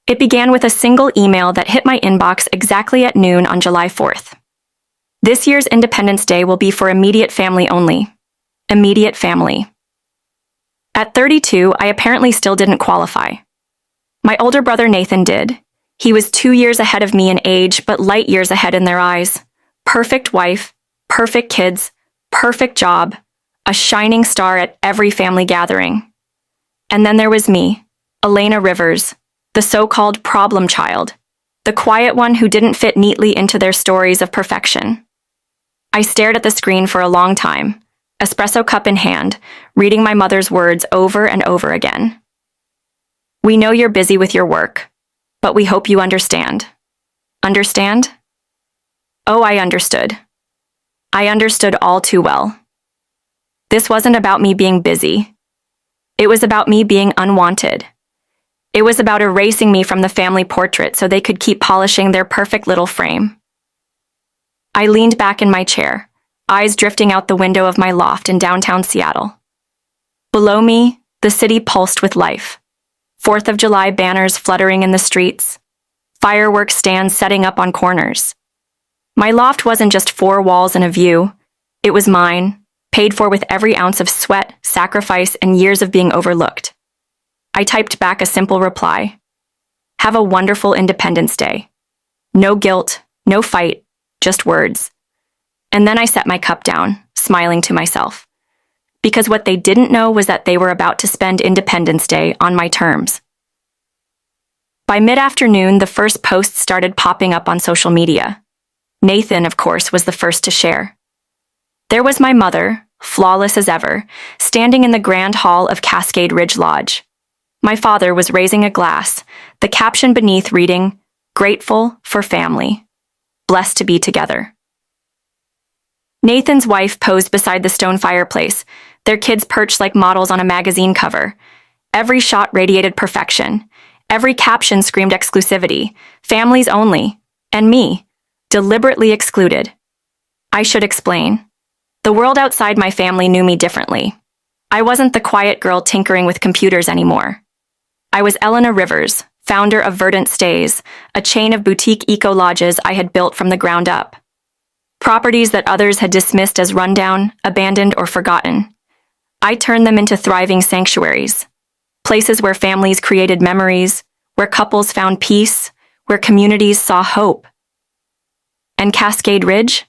It began with a single email that hit my inbox exactly at noon on July 4th. This year's Independence Day will be for immediate family only. Immediate family. At 32, I apparently still didn't qualify. My older brother Nathan did. He was 2 years ahead of me in age, but light years ahead in their eyes. Perfect wife, perfect kids, perfect job, a shining star at every family gathering. And then there was me, Elena Rivers, the so-called problem child, the quiet one who didn't fit neatly into their stories of perfection. I stared at the screen for a long time, espresso cup in hand, reading my mother's words over and over again. We know you're busy with your work, but we hope you understand. Understand? Oh, I understood. I understood all too well. This wasn't about me being busy. It was about me being unwanted. It was about erasing me from the family portrait so they could keep polishing their perfect little frame. I leaned back in my chair, eyes drifting out the window of my loft in downtown Seattle. Below me, the city pulsed with life. 4th of July banners fluttering in the streets, fireworks stands setting up on corners. My loft wasn't just 4 walls and a view. It was mine, paid for with every ounce of sweat, sacrifice, and years of being overlooked. I typed back a simple reply. Have a wonderful Independence Day. No guilt, no fight, just words. And then I set my cup down, smiling to myself. Because what they didn't know was that they were about to spend Independence Day on my terms. By mid-afternoon, the first posts started popping up on social media. Nathan, of course, was the first to share. There was my mother, flawless as ever, standing in the grand hall of Cascade Ridge Lodge. My father was raising a glass, the caption beneath reading, "Grateful for family. Blessed to be together." Nathan's wife posed beside the stone fireplace, their kids perched like models on a magazine cover. Every shot radiated perfection. Every caption screamed exclusivity, families only, and me, deliberately excluded. I should explain. The world outside my family knew me differently. I wasn't the quiet girl tinkering with computers anymore. I was Elena Rivers, founder of Verdant Stays, a chain of boutique eco-lodges I had built from the ground up. Properties that others had dismissed as rundown, abandoned, or forgotten. I turned them into thriving sanctuaries, places where families created memories, where couples found peace, where communities saw hope. And Cascade Ridge?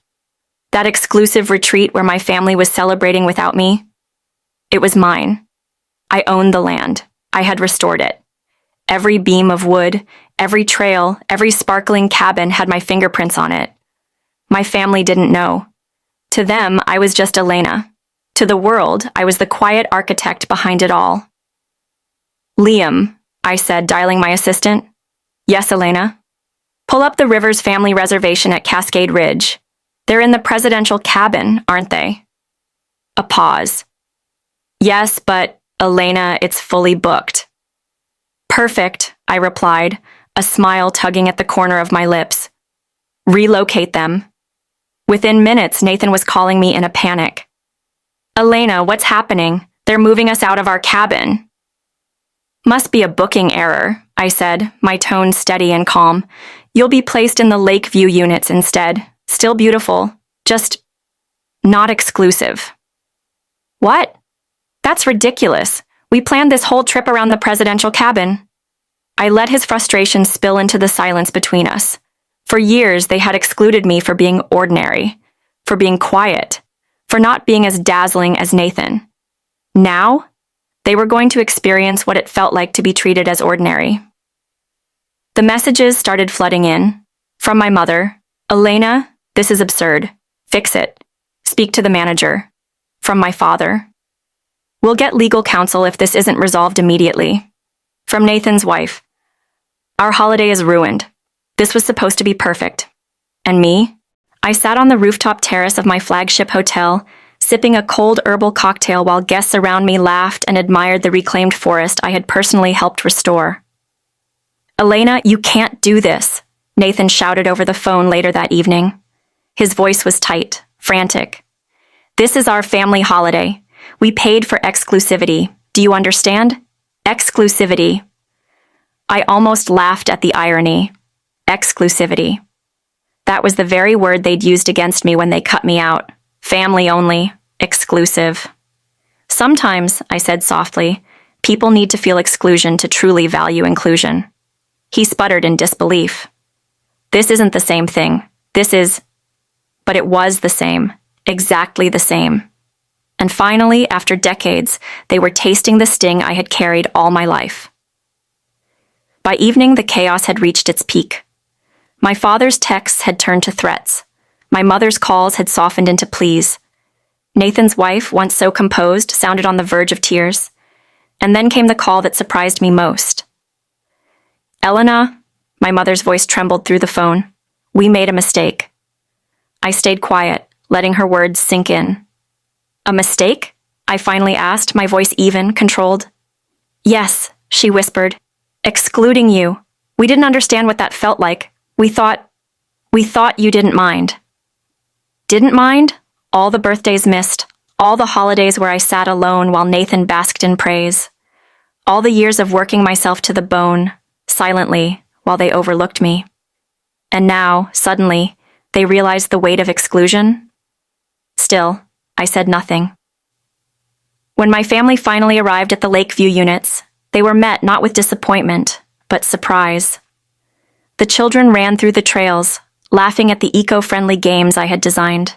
That exclusive retreat where my family was celebrating without me? It was mine. I owned the land. I had restored it. Every beam of wood, every trail, every sparkling cabin had my fingerprints on it. My family didn't know. To them, I was just Elena. To the world, I was the quiet architect behind it all. Liam, I said, dialing my assistant. Yes, Elena. Pull up the Rivers family reservation at Cascade Ridge. They're in the presidential cabin, aren't they? A pause. Yes, but, Elena, it's fully booked. Perfect, I replied, a smile tugging at the corner of my lips. Relocate them. Within minutes, Nathan was calling me in a panic. Elena, what's happening? They're moving us out of our cabin. Must be a booking error, I said, my tone steady and calm. You'll be placed in the Lakeview units instead. Still beautiful, just not exclusive. What? That's ridiculous. We planned this whole trip around the presidential cabin. I let his frustration spill into the silence between us. For years, they had excluded me for being ordinary, for being quiet, for not being as dazzling as Nathan. Now, they were going to experience what it felt like to be treated as ordinary. The messages started flooding in. From my mother, Elena, this is absurd. Fix it. Speak to the manager. From my father, we'll get legal counsel if this isn't resolved immediately. From Nathan's wife, our holiday is ruined. This was supposed to be perfect. And me? I sat on the rooftop terrace of my flagship hotel, sipping a cold herbal cocktail while guests around me laughed and admired the reclaimed forest I had personally helped restore. Elena, you can't do this, Nathan shouted over the phone later that evening. His voice was tight, frantic. This is our family holiday. We paid for exclusivity. Do you understand? Exclusivity. I almost laughed at the irony. Exclusivity. That was the very word they'd used against me when they cut me out. Family only. Exclusive. Sometimes, I said softly, people need to feel exclusion to truly value inclusion. He sputtered in disbelief. This isn't the same thing. This is... But it was the same. Exactly the same. And finally, after decades, they were tasting the sting I had carried all my life. By evening, the chaos had reached its peak. My father's texts had turned to threats. My mother's calls had softened into pleas. Nathan's wife, once so composed, sounded on the verge of tears. And then came the call that surprised me most. Elena, my mother's voice trembled through the phone. We made a mistake. I stayed quiet, letting her words sink in. A mistake? I finally asked, my voice even, controlled. Yes, she whispered. Excluding you. We didn't understand what that felt like. We thought you didn't mind. Didn't mind? All the birthdays missed. All the holidays where I sat alone while Nathan basked in praise. All the years of working myself to the bone, silently, while they overlooked me. And now, suddenly, they realized the weight of exclusion? Still, I said nothing. When my family finally arrived at the Lakeview units, they were met not with disappointment, but surprise. The children ran through the trails, laughing at the eco-friendly games I had designed.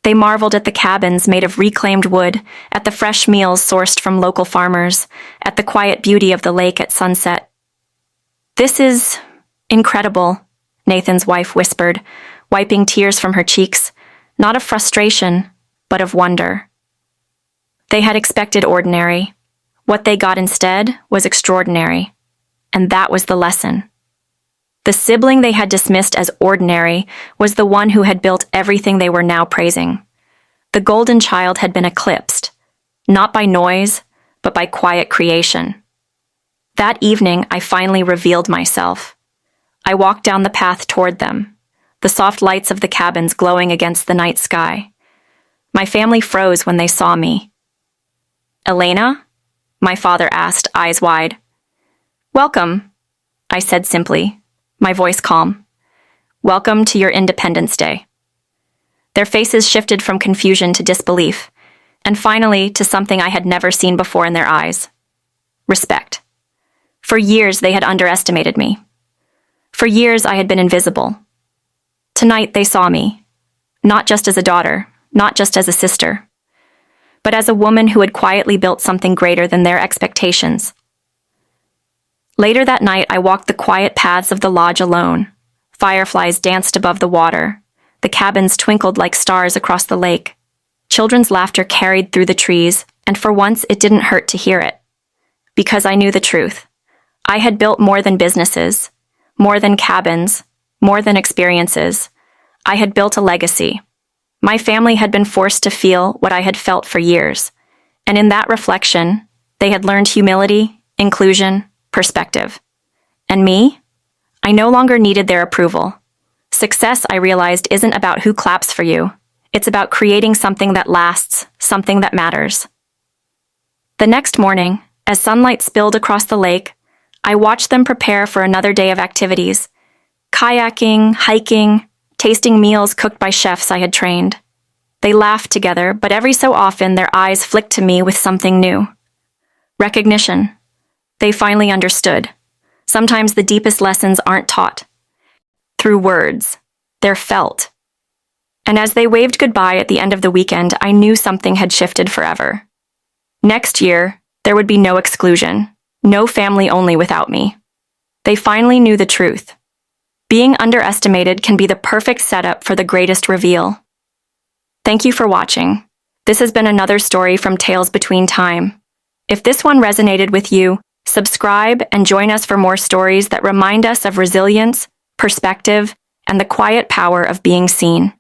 They marveled at the cabins made of reclaimed wood, at the fresh meals sourced from local farmers, at the quiet beauty of the lake at sunset. This is incredible, Nathan's wife whispered, wiping tears from her cheeks, not of frustration, but of wonder. They had expected ordinary. What they got instead was extraordinary. And that was the lesson. The sibling they had dismissed as ordinary was the one who had built everything they were now praising. The golden child had been eclipsed, not by noise, but by quiet creation. That evening, I finally revealed myself. I walked down the path toward them, the soft lights of the cabins glowing against the night sky. My family froze when they saw me. Elena? My father asked, eyes wide. Welcome, I said simply, my voice calm. Welcome to your Independence Day. Their faces shifted from confusion to disbelief, and finally to something I had never seen before in their eyes. Respect. For years they had underestimated me. For years I had been invisible. Tonight they saw me, not just as a daughter, not just as a sister, but as a woman who had quietly built something greater than their expectations. Later that night, I walked the quiet paths of the lodge alone. Fireflies danced above the water. The cabins twinkled like stars across the lake. Children's laughter carried through the trees, and for once it didn't hurt to hear it. Because I knew the truth. I had built more than businesses, more than cabins, more than experiences. I had built a legacy. My family had been forced to feel what I had felt for years. And in that reflection, they had learned humility, inclusion, perspective. And me? I no longer needed their approval. Success, I realized, isn't about who claps for you. It's about creating something that lasts, something that matters. The next morning, as sunlight spilled across the lake, I watched them prepare for another day of activities. Kayaking, hiking, tasting meals cooked by chefs I had trained. They laughed together, but every so often their eyes flicked to me with something new. Recognition. They finally understood. Sometimes the deepest lessons aren't taught. Through words. They're felt. And as they waved goodbye at the end of the weekend, I knew something had shifted forever. Next year, there would be no exclusion, no family only without me. They finally knew the truth. Being underestimated can be the perfect setup for the greatest reveal. Thank you for watching. This has been another story from Tales Between Time. If this one resonated with you, subscribe and join us for more stories that remind us of resilience, perspective, and the quiet power of being seen.